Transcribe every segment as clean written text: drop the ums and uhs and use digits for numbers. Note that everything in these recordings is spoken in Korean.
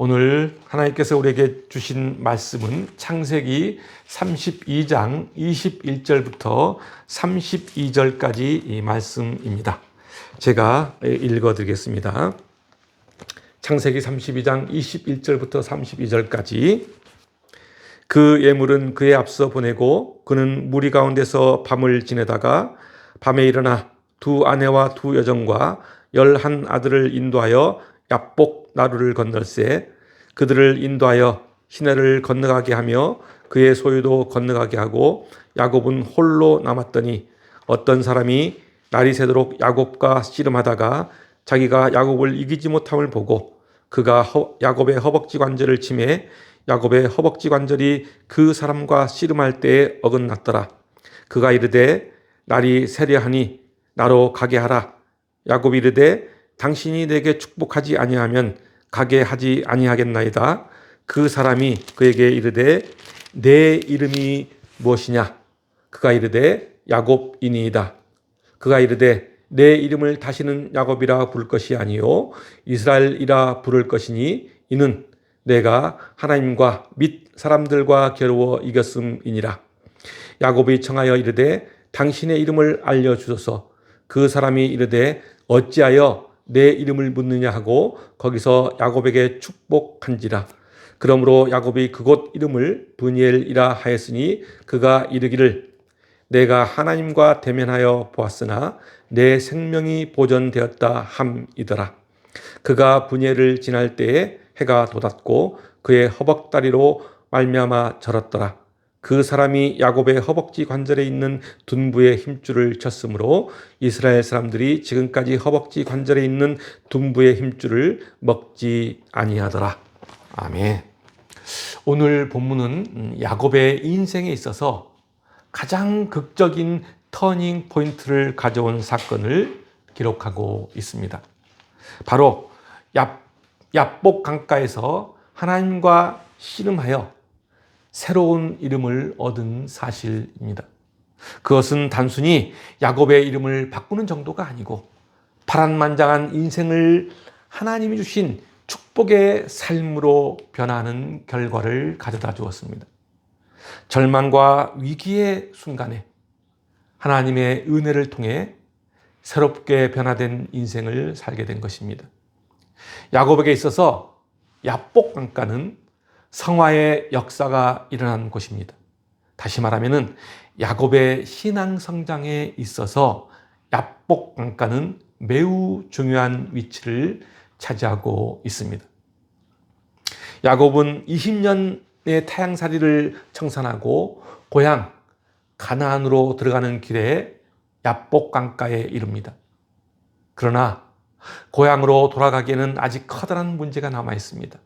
오늘 하나님께서 우리에게 주신 말씀은 창세기 32장 21절부터 32절까지 이 말씀입니다. 제가 읽어드리겠습니다. 창세기 32장 21절부터 32절까지. 그 예물은 그에 앞서 보내고 그는 무리 가운데서 밤을 지내다가 밤에 일어나 두 아내와 두 여종과 11 아들을 인도하여 야복 나루를 건널세 그들을 인도하여 시내를 건너가게 하며 그의 소유도 건너가게 하고 야곱은 홀로 남았더니 어떤 사람이 날이 새도록 야곱과 씨름하다가 자기가 야곱을 이기지 못함을 보고 그가 야곱의 허벅지 관절을 치매 야곱의 허벅지 관절이 그 사람과 씨름할 때에 어긋났더라. 그가 이르되 날이 새려하니 나로 가게 하라. 야곱이 이르되 당신이 내게 축복하지 아니하면 가게 하지 아니하겠나이다. 그 사람이 그에게 이르되 내 이름이 무엇이냐? 그가 이르되 야곱이니이다. 그가 이르되 내 이름을 다시는 야곱이라 부를 것이 아니요 이스라엘이라 부를 것이니 이는 내가 하나님과 및 사람들과 겨루어 이겼음이니라. 야곱이 청하여 이르되 당신의 이름을 알려주소서. 그 사람이 이르되 어찌하여 내 이름을 묻느냐 하고 거기서 야곱에게 축복한지라. 그러므로 야곱이 그곳 이름을 브니엘이라 하였으니 그가 이르기를 내가 하나님과 대면하여 보았으나 내 생명이 보존되었다 함이더라. 그가 브니엘을 지날 때에 해가 돋았고 그의 허벅다리로 말미암아 절었더라. 그 사람이 야곱의 허벅지 관절에 있는 둔부의 힘줄을 쳤으므로 이스라엘 사람들이 지금까지 허벅지 관절에 있는 둔부의 힘줄을 먹지 아니하더라. 아멘. 오늘 본문은 야곱의 인생에 있어서 가장 극적인 터닝 포인트를 가져온 사건을 기록하고 있습니다. 바로 야복 강가에서 하나님과 씨름하여 새로운 이름을 얻은 사실입니다. 그것은 단순히 야곱의 이름을 바꾸는 정도가 아니고 파란만장한 인생을 하나님이 주신 축복의 삶으로 변하는 결과를 가져다 주었습니다. 절망과 위기의 순간에 하나님의 은혜를 통해 새롭게 변화된 인생을 살게 된 것입니다. 야곱에게 있어서 야복 강가는 성화의 역사가 일어난 곳입니다. 다시 말하면 야곱의 신앙 성장에 있어서 야복 강가는 매우 중요한 위치를 차지하고 있습니다. 야곱은 20년의 타향살이를 청산하고 고향 가나안으로 들어가는 길에 야복 강가에 이릅니다. 그러나 고향으로 돌아가기에는 아직 커다란 문제가 남아 있습니다.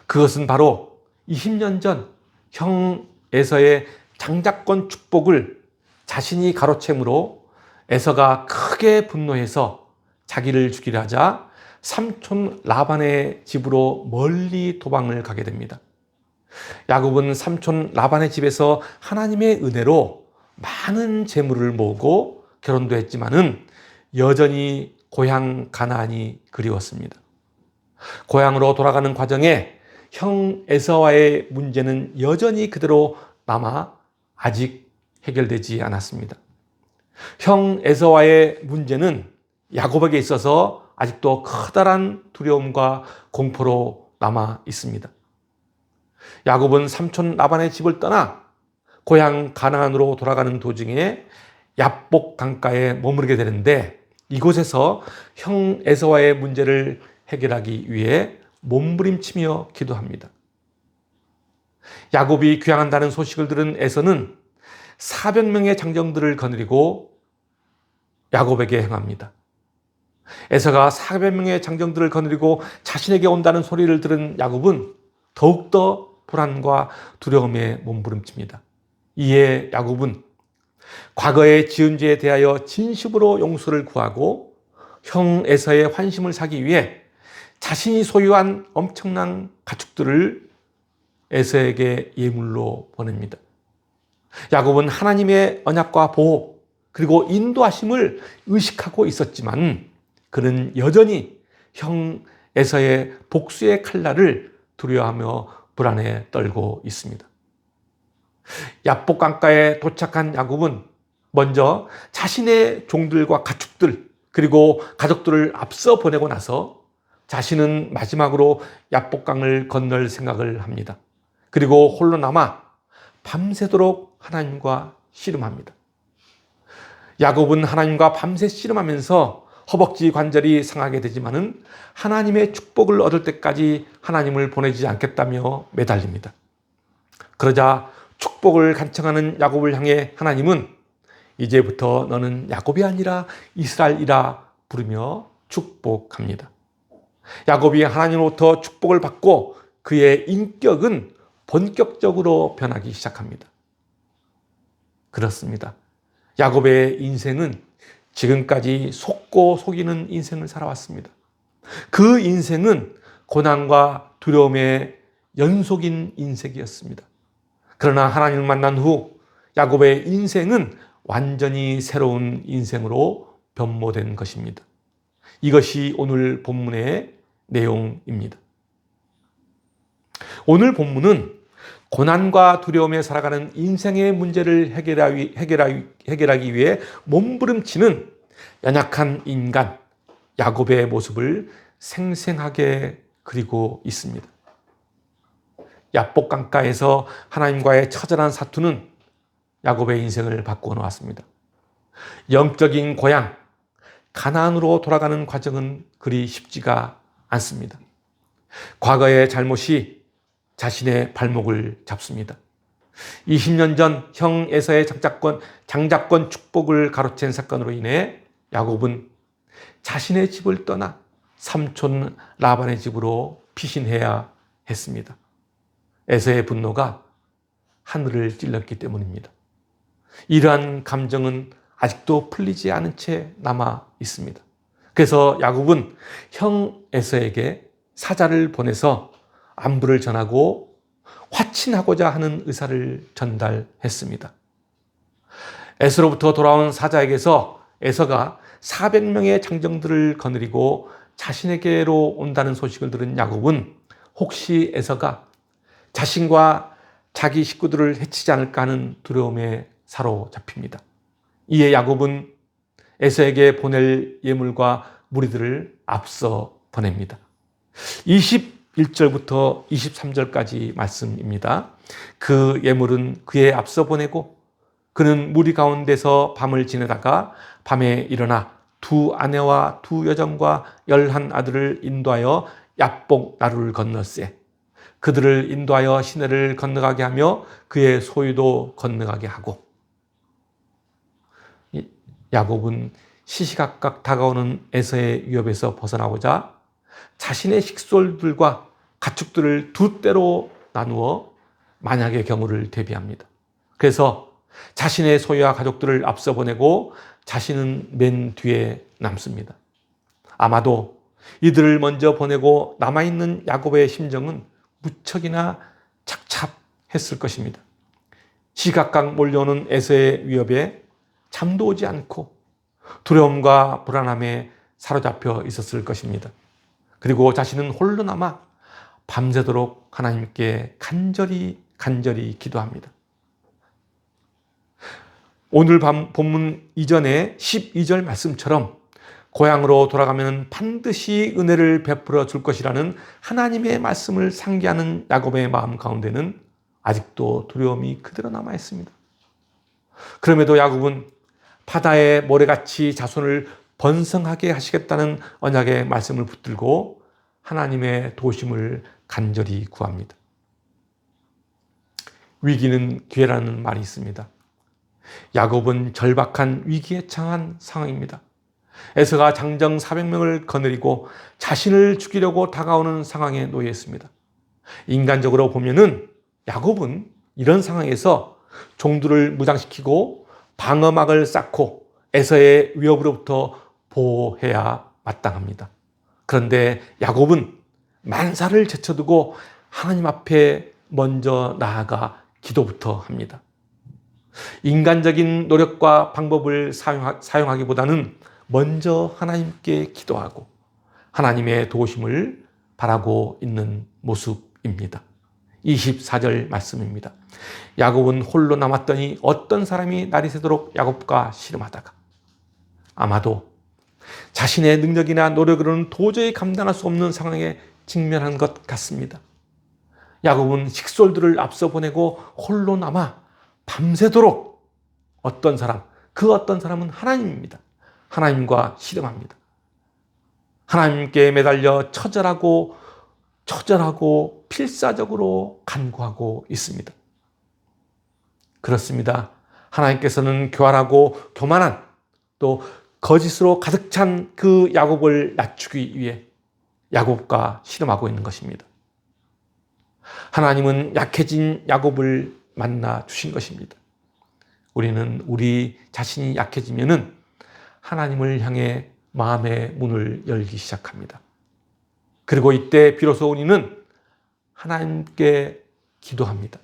그것은 바로 20년 전 형 에서의 장자권 축복을 자신이 가로채므로 에서가 크게 분노해서 자기를 죽이려 하자 삼촌 라반의 집으로 멀리 도망을 가게 됩니다. 야곱은 삼촌 라반의 집에서 하나님의 은혜로 많은 재물을 모으고 결혼도 했지만은 여전히 고향 가나안이 그리웠습니다. 고향으로 돌아가는 과정에 형 에서와의 문제는 여전히 그대로 남아 아직 해결되지 않았습니다. 형 에서와의 문제는 야곱에게 있어서 아직도 커다란 두려움과 공포로 남아 있습니다. 야곱은 삼촌 라반의 집을 떠나 고향 가나안으로 돌아가는 도중에 야복 강가에 머무르게 되는데 이곳에서 형 에서와의 문제를 해결하기 위해 몸부림치며 기도합니다. 야곱이 귀향한다는 소식을 들은 에서는 400명의 장정들을 거느리고 야곱에게 행합니다. 에서가 400명의 장정들을 거느리고 자신에게 온다는 소리를 들은 야곱은 더욱더 불안과 두려움에 몸부림칩니다. 이에 야곱은 과거의 지은 죄에 대하여 진심으로 용서를 구하고 형 에서의 환심을 사기 위해 자신이 소유한 엄청난 가축들을 에서에게 예물로 보냅니다. 야곱은 하나님의 언약과 보호 그리고 인도하심을 의식하고 있었지만 그는 여전히 형 에서의 복수의 칼날을 두려워하며 불안에 떨고 있습니다. 야복 강가에 도착한 야곱은 먼저 자신의 종들과 가축들 그리고 가족들을 앞서 보내고 나서 자신은 마지막으로 야복강을 건널 생각을 합니다. 그리고 홀로 남아 밤새도록 하나님과 씨름합니다. 야곱은 하나님과 밤새 씨름하면서 허벅지 관절이 상하게 되지만은 하나님의 축복을 얻을 때까지 하나님을 보내지 않겠다며 매달립니다. 그러자 축복을 간청하는 야곱을 향해 하나님은 이제부터 너는 야곱이 아니라 이스라엘이라 부르며 축복합니다. 야곱이 하나님으로부터 축복을 받고 그의 인격은 본격적으로 변하기 시작합니다. 그렇습니다. 야곱의 인생은 지금까지 속고 속이는 인생을 살아왔습니다. 그 인생은 고난과 두려움의 연속인 인생이었습니다. 그러나 하나님을 만난 후 야곱의 인생은 완전히 새로운 인생으로 변모된 것입니다. 이것이 오늘 본문의 내용입니다. 오늘 본문은 고난과 두려움에 살아가는 인생의 문제를 해결하기 위해 몸부림치는 연약한 인간 야곱의 모습을 생생하게 그리고 있습니다. 야복 강가에서 하나님과의 처절한 사투는 야곱의 인생을 바꾸어 놓았습니다. 영적인 고향 가나안으로 돌아가는 과정은 그리 쉽지가 않습니다. 과거의 잘못이 자신의 발목을 잡습니다. 20년 전 형 에서의 장자권 축복을 가로챈 사건으로 인해 야곱은 자신의 집을 떠나 삼촌 라반의 집으로 피신해야 했습니다. 에서의 분노가 하늘을 찔렀기 때문입니다. 이러한 감정은 아직도 풀리지 않은 채 남아 있습니다. 그래서 야곱은 형 에서에게 사자를 보내서 안부를 전하고 화친하고자 하는 의사를 전달했습니다. 에서로부터 돌아온 사자에게서 에서가 400명의 장정들을 거느리고 자신에게로 온다는 소식을 들은 야곱은 혹시 에서가 자신과 자기 식구들을 해치지 않을까 하는 두려움에 사로잡힙니다. 이에 야곱은 에서에게 보낼 예물과 무리들을 앞서 보냅니다. 21절부터 23절까지 말씀입니다. 그 예물은 그에 앞서 보내고 그는 무리 가운데서 밤을 지내다가 밤에 일어나 두 아내와 두 여종과 11 아들을 인도하여 야복 나루를 건넜세. 그들을 인도하여 시내를 건너가게 하며 그의 소유도 건너가게 하고. 야곱은 시시각각 다가오는 에서의 위협에서 벗어나고자 자신의 식솔들과 가축들을 두 떼로 나누어 만약의 경우를 대비합니다. 그래서 자신의 소유와 가족들을 앞서 보내고 자신은 맨 뒤에 남습니다. 아마도 이들을 먼저 보내고 남아있는 야곱의 심정은 무척이나 착잡했을 것입니다. 시각각 몰려오는 에서의 위협에 잠도 오지 않고 두려움과 불안함에 사로잡혀 있었을 것입니다. 그리고 자신은 홀로 남아 밤새도록 하나님께 간절히 기도합니다. 오늘 본문 이전에 12절 말씀처럼 고향으로 돌아가면 반드시 은혜를 베풀어 줄 것이라는 하나님의 말씀을 상기하는 야곱의 마음 가운데는 아직도 두려움이 그대로 남아 있습니다. 그럼에도 야곱은 바다의 모래같이 자손을 번성하게 하시겠다는 언약의 말씀을 붙들고 하나님의 도우심을 간절히 구합니다. 위기는 기회라는 말이 있습니다. 야곱은 절박한 위기에 처한 상황입니다. 에서가 장정 400명을 거느리고 자신을 죽이려고 다가오는 상황에 놓여 있습니다. 인간적으로 보면은 야곱은 이런 상황에서 종들을 무장시키고 방어막을 쌓고 에서의 위협으로부터 보호해야 마땅합니다. 그런데 야곱은 만사를 제쳐두고 하나님 앞에 먼저 나아가 기도부터 합니다. 인간적인 노력과 방법을 사용하기보다는 먼저 하나님께 기도하고 하나님의 도우심을 바라고 있는 모습입니다. 24절 말씀입니다. 야곱은 홀로 남았더니 어떤 사람이 날이 새도록 야곱과 씨름하다가, 아마도 자신의 능력이나 노력으로는 도저히 감당할 수 없는 상황에 직면한 것 같습니다. 야곱은 식솔들을 앞서 보내고 홀로 남아 밤새도록 어떤 사람, 그 어떤 사람은 하나님입니다. 하나님과 씨름합니다. 하나님께 매달려 처절하고 필사적으로 간구하고 있습니다. 그렇습니다. 하나님께서는 교활하고 교만한, 또 거짓으로 가득 찬 그 야곱을 낮추기 위해 야곱과 씨름하고 있는 것입니다. 하나님은 약해진 야곱을 만나 주신 것입니다. 우리는 우리 자신이 약해지면은 하나님을 향해 마음의 문을 열기 시작합니다. 그리고 이때 비로소 우리는 하나님께 기도합니다.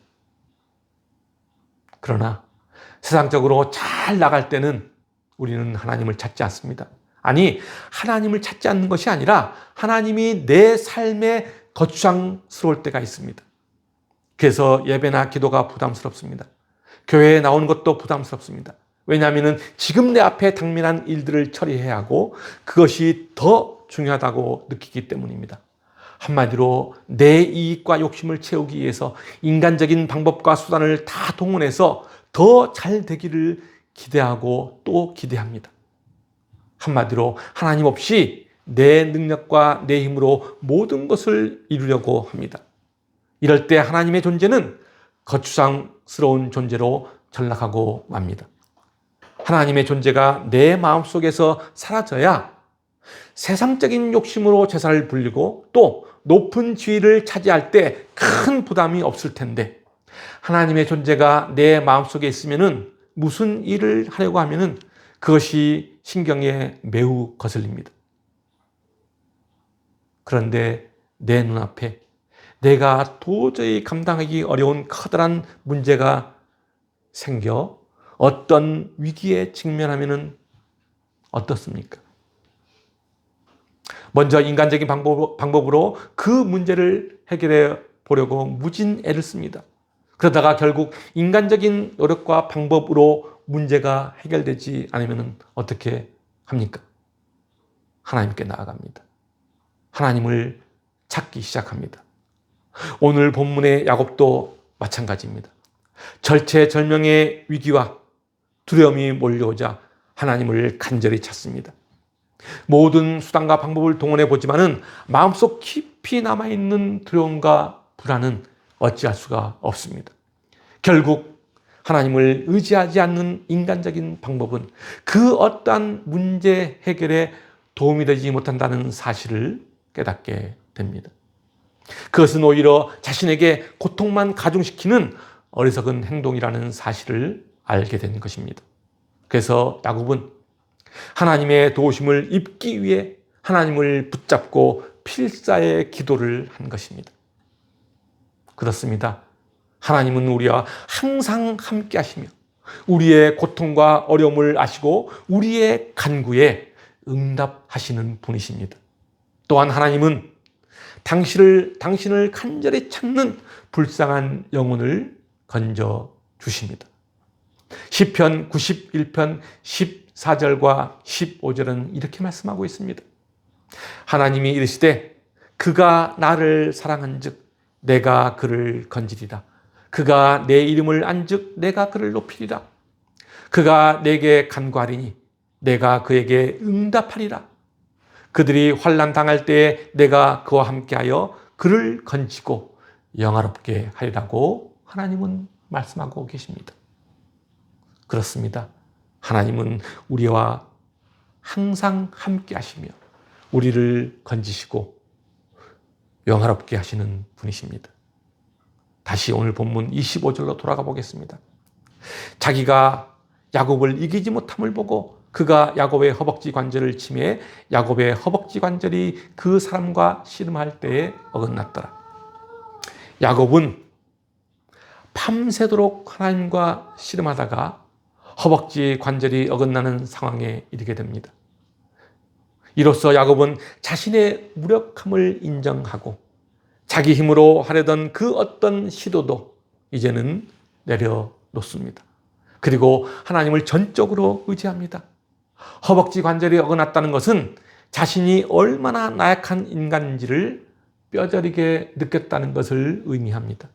그러나 세상적으로 잘 나갈 때는 우리는 하나님을 찾지 않습니다. 아니, 하나님을 찾지 않는 것이 아니라 하나님이 내 삶에 거추장스러울 때가 있습니다. 그래서 예배나 기도가 부담스럽습니다. 교회에 나오는 것도 부담스럽습니다. 왜냐하면 지금 내 앞에 당면한 일들을 처리해야 하고 그것이 더 중요하다고 느끼기 때문입니다. 한마디로 내 이익과 욕심을 채우기 위해서 인간적인 방법과 수단을 다 동원해서 더 잘 되기를 기대하고 또 기대합니다. 한마디로 하나님 없이 내 능력과 내 힘으로 모든 것을 이루려고 합니다. 이럴 때 하나님의 존재는 거추장스러운 존재로 전락하고 맙니다. 하나님의 존재가 내 마음속에서 사라져야 세상적인 욕심으로 제사를 불리고 또 높은 지위를 차지할 때 큰 부담이 없을 텐데, 하나님의 존재가 내 마음속에 있으면은 무슨 일을 하려고 하면은 그것이 신경에 매우 거슬립니다. 그런데 내 눈앞에 내가 도저히 감당하기 어려운 커다란 문제가 생겨 어떤 위기에 직면하면은 어떻습니까? 먼저 인간적인 방법으로 그 문제를 해결해 보려고 무진 애를 씁니다. 그러다가 결국 인간적인 노력과 방법으로 문제가 해결되지 않으면 어떻게 합니까? 하나님께 나아갑니다. 하나님을 찾기 시작합니다. 오늘 본문의 야곱도 마찬가지입니다. 절체절명의 위기와 두려움이 몰려오자 하나님을 간절히 찾습니다. 모든 수단과 방법을 동원해 보지만은 마음속 깊이 남아있는 두려움과 불안은 어찌할 수가 없습니다. 결국 하나님을 의지하지 않는 인간적인 방법은 그 어떠한 문제 해결에 도움이 되지 못한다는 사실을 깨닫게 됩니다. 그것은 오히려 자신에게 고통만 가중시키는 어리석은 행동이라는 사실을 알게 된 것입니다. 그래서 야곱은 하나님의 도우심을 입기 위해 하나님을 붙잡고 필사의 기도를 한 것입니다. 그렇습니다. 하나님은 우리와 항상 함께 하시며 우리의 고통과 어려움을 아시고 우리의 간구에 응답하시는 분이십니다. 또한 하나님은 당신을 간절히 찾는 불쌍한 영혼을 건져 주십니다. 시편 91편 14절과 15절은 이렇게 말씀하고 있습니다. 하나님이 이르시되 그가 나를 사랑한즉 내가 그를 건지리라. 그가 내 이름을 안즉 내가 그를 높이리라. 그가 내게 간구하리니 내가 그에게 응답하리라. 그들이 환난 당할 때에 내가 그와 함께하여 그를 건지고 영화롭게 하리라고 하나님은 말씀하고 계십니다. 그렇습니다. 하나님은 우리와 항상 함께 하시며 우리를 건지시고 영화롭게 하시는 분이십니다. 다시 오늘 본문 25절로 돌아가 보겠습니다. 자기가 야곱을 이기지 못함을 보고 그가 야곱의 허벅지 관절을 치매 야곱의 허벅지 관절이 그 사람과 씨름할 때에 어긋났더라. 야곱은 밤새도록 하나님과 씨름하다가 허벅지 관절이 어긋나는 상황에 이르게 됩니다. 이로써 야곱은 자신의 무력함을 인정하고 자기 힘으로 하려던 그 어떤 시도도 이제는 내려놓습니다. 그리고 하나님을 전적으로 의지합니다. 허벅지 관절이 어긋났다는 것은 자신이 얼마나 나약한 인간인지를 뼈저리게 느꼈다는 것을 의미합니다.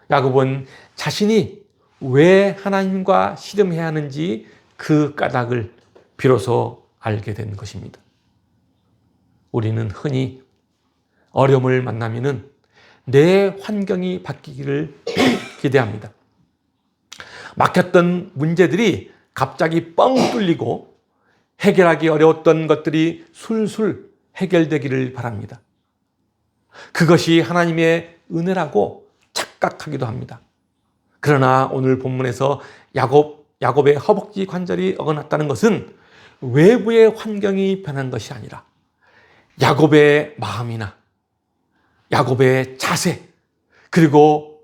야곱은 자신이 왜 하나님과 씨름해야 하는지 그 까닭을 비로소 알게 된 것입니다. 우리는 흔히 어려움을 만나면은 내 환경이 바뀌기를 기대합니다. 막혔던 문제들이 갑자기 뻥 뚫리고 해결하기 어려웠던 것들이 술술 해결되기를 바랍니다. 그것이 하나님의 은혜라고 착각하기도 합니다. 그러나 오늘 본문에서 야곱의 허벅지 관절이 어긋났다는 것은 외부의 환경이 변한 것이 아니라 야곱의 마음이나 야곱의 자세, 그리고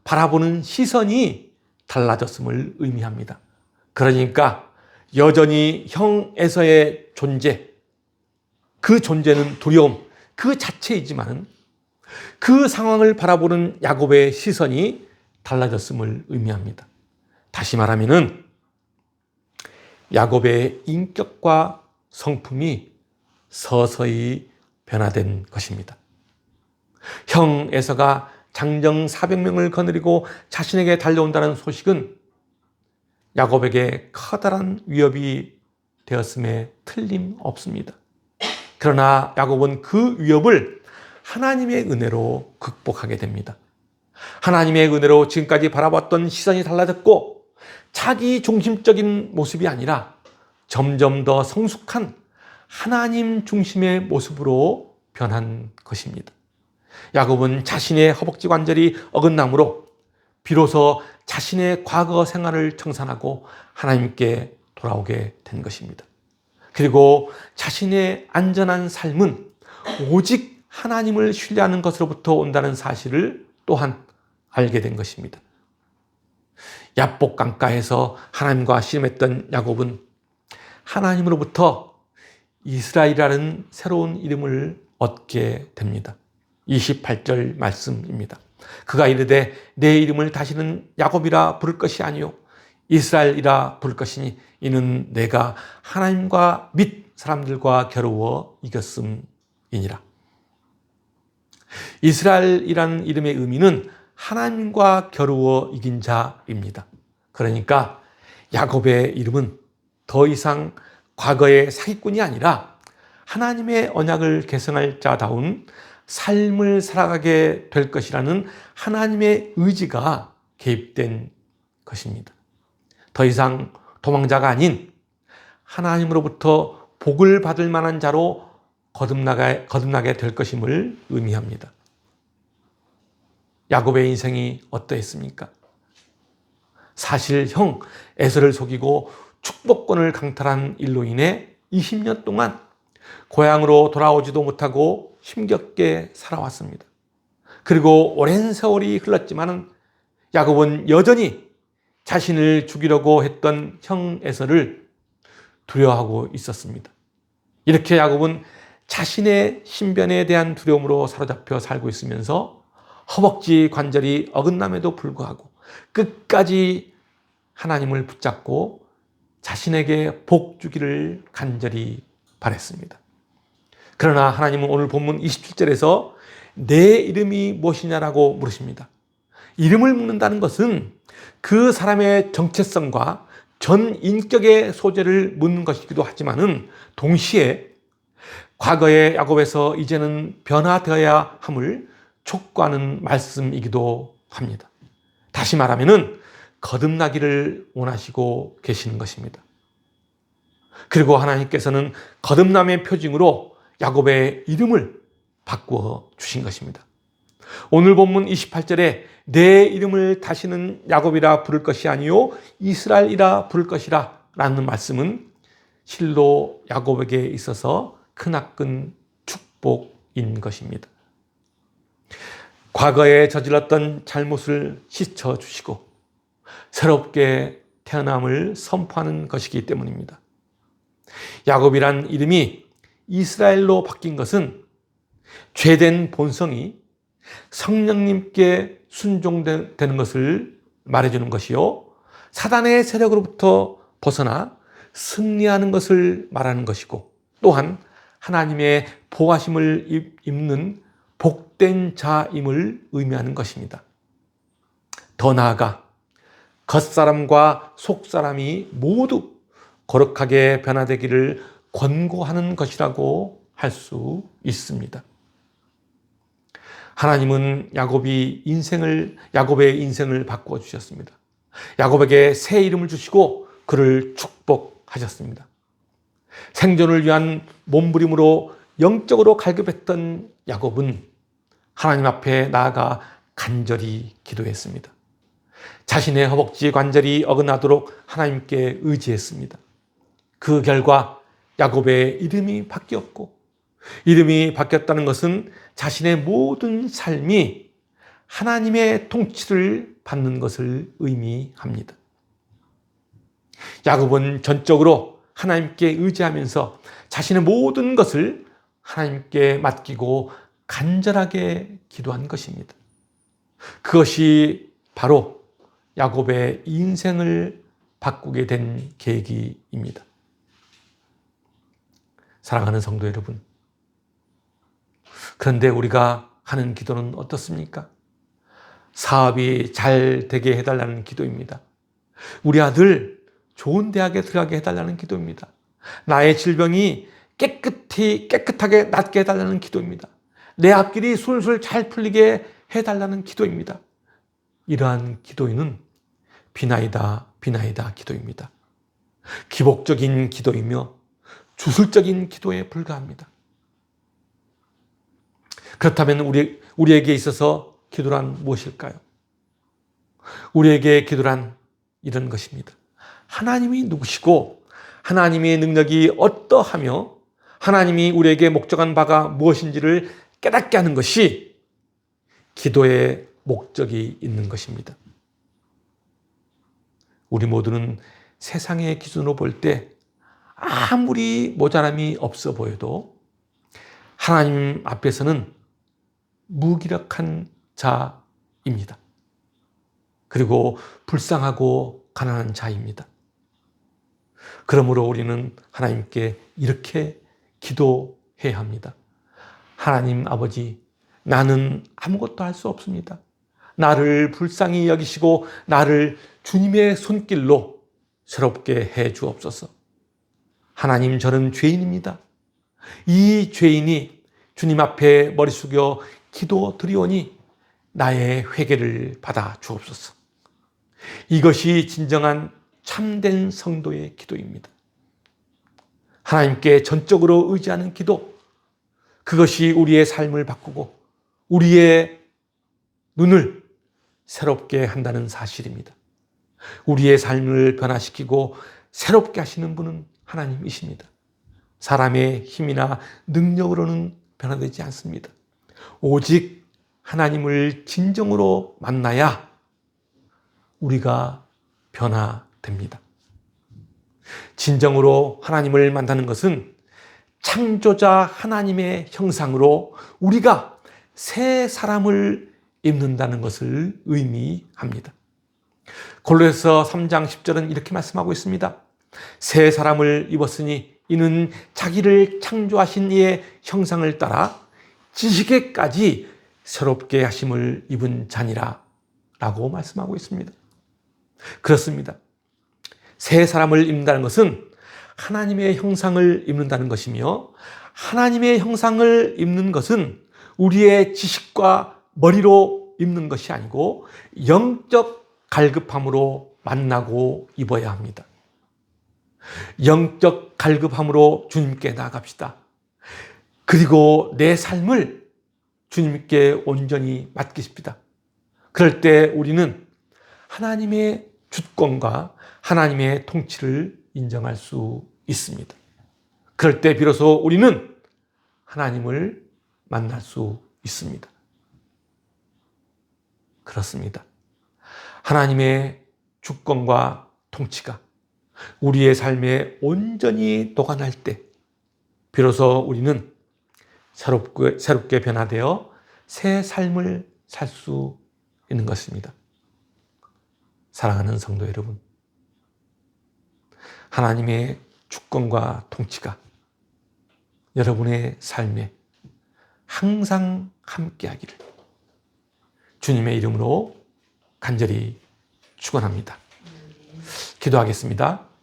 바라보는 시선이 달라졌음을 의미합니다. 그러니까 여전히 형 에서의 존재, 그 존재는 두려움 그 자체이지만 그 상황을 바라보는 야곱의 시선이 달라졌음을 의미합니다. 다시 말하면은 야곱의 인격과 성품이 서서히 변화된 것입니다. 형 에서가 장정 400명을 거느리고 자신에게 달려온다는 소식은 야곱에게 커다란 위협이 되었음에 틀림없습니다. 그러나 야곱은 그 위협을 하나님의 은혜로 극복하게 됩니다. 하나님의 은혜로 지금까지 바라봤던 시선이 달라졌고 자기 중심적인 모습이 아니라 점점 더 성숙한 하나님 중심의 모습으로 변한 것입니다. 야곱은 자신의 허벅지 관절이 어긋남으로 비로소 자신의 과거 생활을 청산하고 하나님께 돌아오게 된 것입니다. 그리고 자신의 안전한 삶은 오직 하나님을 신뢰하는 것으로부터 온다는 사실을 또한 알게 된 것입니다. 야복 강가에서 하나님과 씨름했던 야곱은 하나님으로부터 이스라엘이라는 새로운 이름을 얻게 됩니다. 28절 말씀입니다. 그가 이르되 내 이름을 다시는 야곱이라 부를 것이 아니요 이스라엘이라 부를 것이니 이는 내가 하나님과 및 사람들과 겨루어 이겼음이니라. 이스라엘이라는 이름의 의미는 하나님과 겨루어 이긴 자입니다. 그러니까 야곱의 이름은 더 이상 과거의 사기꾼이 아니라 하나님의 언약을 계승할 자다운 삶을 살아가게 될 것이라는 하나님의 의지가 개입된 것입니다. 더 이상 도망자가 아닌 하나님으로부터 복을 받을 만한 자로 거듭나게 될 것임을 의미합니다. 야곱의 인생이 어떠했습니까? 사실 형 에서를 속이고 축복권을 강탈한 일로 인해 20년 동안 고향으로 돌아오지도 못하고 힘겹게 살아왔습니다. 그리고 오랜 세월이 흘렀지만 야곱은 여전히 자신을 죽이려고 했던 형 에서를 두려워하고 있었습니다. 이렇게 야곱은 자신의 신변에 대한 두려움으로 사로잡혀 살고 있으면서 허벅지 관절이 어긋남에도 불구하고 끝까지 하나님을 붙잡고 자신에게 복 주기를 간절히 바랬습니다. 그러나 하나님은 오늘 본문 27절에서 내 이름이 무엇이냐라고 물으십니다. 이름을 묻는다는 것은 그 사람의 정체성과 전 인격의 소재를 묻는 것이기도 하지만은 동시에 과거의 야곱에서 이제는 변화되어야 함을 촉구하는 말씀이기도 합니다. 다시 말하면은 거듭나기를 원하시고 계시는 것입니다. 그리고 하나님께서는 거듭남의 표징으로 야곱의 이름을 바꾸어 주신 것입니다. 오늘 본문 28절에 내 이름을 다시는 야곱이라 부를 것이 아니요 이스라엘이라 부를 것이라 라는 말씀은 실로 야곱에게 있어서 크나큰 축복인 것입니다. 과거에 저질렀던 잘못을 씻어주시고 새롭게 태어남을 선포하는 것이기 때문입니다. 야곱이란 이름이 이스라엘로 바뀐 것은 죄된 본성이 성령님께 순종되는 것을 말해주는 것이요, 사단의 세력으로부터 벗어나 승리하는 것을 말하는 것이고, 또한 하나님의 보호하심을 입는 복된 자임을 의미하는 것입니다. 더 나아가 겉사람과 속사람이 모두 거룩하게 변화되기를 권고하는 것이라고 할 수 있습니다. 하나님은 야곱의 인생을 바꾸어 주셨습니다. 야곱에게 새 이름을 주시고 그를 축복하셨습니다. 생존을 위한 몸부림으로 영적으로 갈급했던 야곱은 하나님 앞에 나아가 간절히 기도했습니다. 자신의 허벅지 관절이 어긋나도록 하나님께 의지했습니다. 그 결과 야곱의 이름이 바뀌었고, 이름이 바뀌었다는 것은 자신의 모든 삶이 하나님의 통치를 받는 것을 의미합니다. 야곱은 전적으로 하나님께 의지하면서 자신의 모든 것을 하나님께 맡기고 간절하게 기도한 것입니다. 그것이 바로 야곱의 인생을 바꾸게 된 계기입니다. 사랑하는 성도 여러분, 그런데 우리가 하는 기도는 어떻습니까? 사업이 잘 되게 해달라는 기도입니다. 우리 아들 좋은 대학에 들어가게 해달라는 기도입니다. 나의 질병이 깨끗하게 낫게 해달라는 기도입니다. 내 앞길이 술술 잘 풀리게 해달라는 기도입니다. 이러한 기도는 비나이다 기도입니다. 기복적인 기도이며 주술적인 기도에 불과합니다. 그렇다면 우리에게 있어서 기도란 무엇일까요? 우리에게 기도란 이런 것입니다. 하나님이 누구시고 하나님의 능력이 어떠하며 하나님이 우리에게 목적한 바가 무엇인지를 깨닫게 하는 것이 기도의 목적이 있는 것입니다. 우리 모두는 세상의 기준으로 볼 때 아무리 모자람이 없어 보여도 하나님 앞에서는 무기력한 자입니다. 그리고 불쌍하고 가난한 자입니다. 그러므로 우리는 하나님께 이렇게 기도해야 합니다. 하나님 아버지, 나는 아무것도 할 수 없습니다. 나를 불쌍히 여기시고 나를 주님의 손길로 새롭게 해 주옵소서. 하나님, 저는 죄인입니다. 이 죄인이 주님 앞에 머리 숙여 기도드리오니 나의 회개를 받아 주옵소서. 이것이 진정한 참된 성도의 기도입니다. 하나님께 전적으로 의지하는 기도, 그것이 우리의 삶을 바꾸고 우리의 눈을 새롭게 한다는 사실입니다. 우리의 삶을 변화시키고 새롭게 하시는 분은 하나님이십니다. 사람의 힘이나 능력으로는 변화되지 않습니다. 오직 하나님을 진정으로 만나야 우리가 변화됩니다. 진정으로 하나님을 만나는 것은 창조자 하나님의 형상으로 우리가 새 사람을 입는다는 것을 의미합니다. 골로새서 3장 10절은 이렇게 말씀하고 있습니다. 새 사람을 입었으니 이는 자기를 창조하신 이의 형상을 따라 지식에까지 새롭게 하심을 입은 자니라 라고 말씀하고 있습니다. 그렇습니다. 새 사람을 입는다는 것은 하나님의 형상을 입는다는 것이며, 하나님의 형상을 입는 것은 우리의 지식과 머리로 입는 것이 아니고 영적 갈급함으로 만나고 입어야 합니다. 영적 갈급함으로 주님께 나아갑시다. 그리고 내 삶을 주님께 온전히 맡기십시다. 그럴 때 우리는 하나님의 주권과 하나님의 통치를 인정할 수 있습니다. 그럴 때 비로소 우리는 하나님을 만날 수 있습니다. 그렇습니다. 하나님의 주권과 통치가 우리의 삶에 온전히 녹아날 때 비로소 우리는 새롭게 변화되어 새 삶을 살 수 있는 것입니다. 사랑하는 성도 여러분, 하나님의 주권과 통치가 여러분의 삶에 항상 함께하기를 주님의 이름으로 간절히 축원합니다. 기도하겠습니다.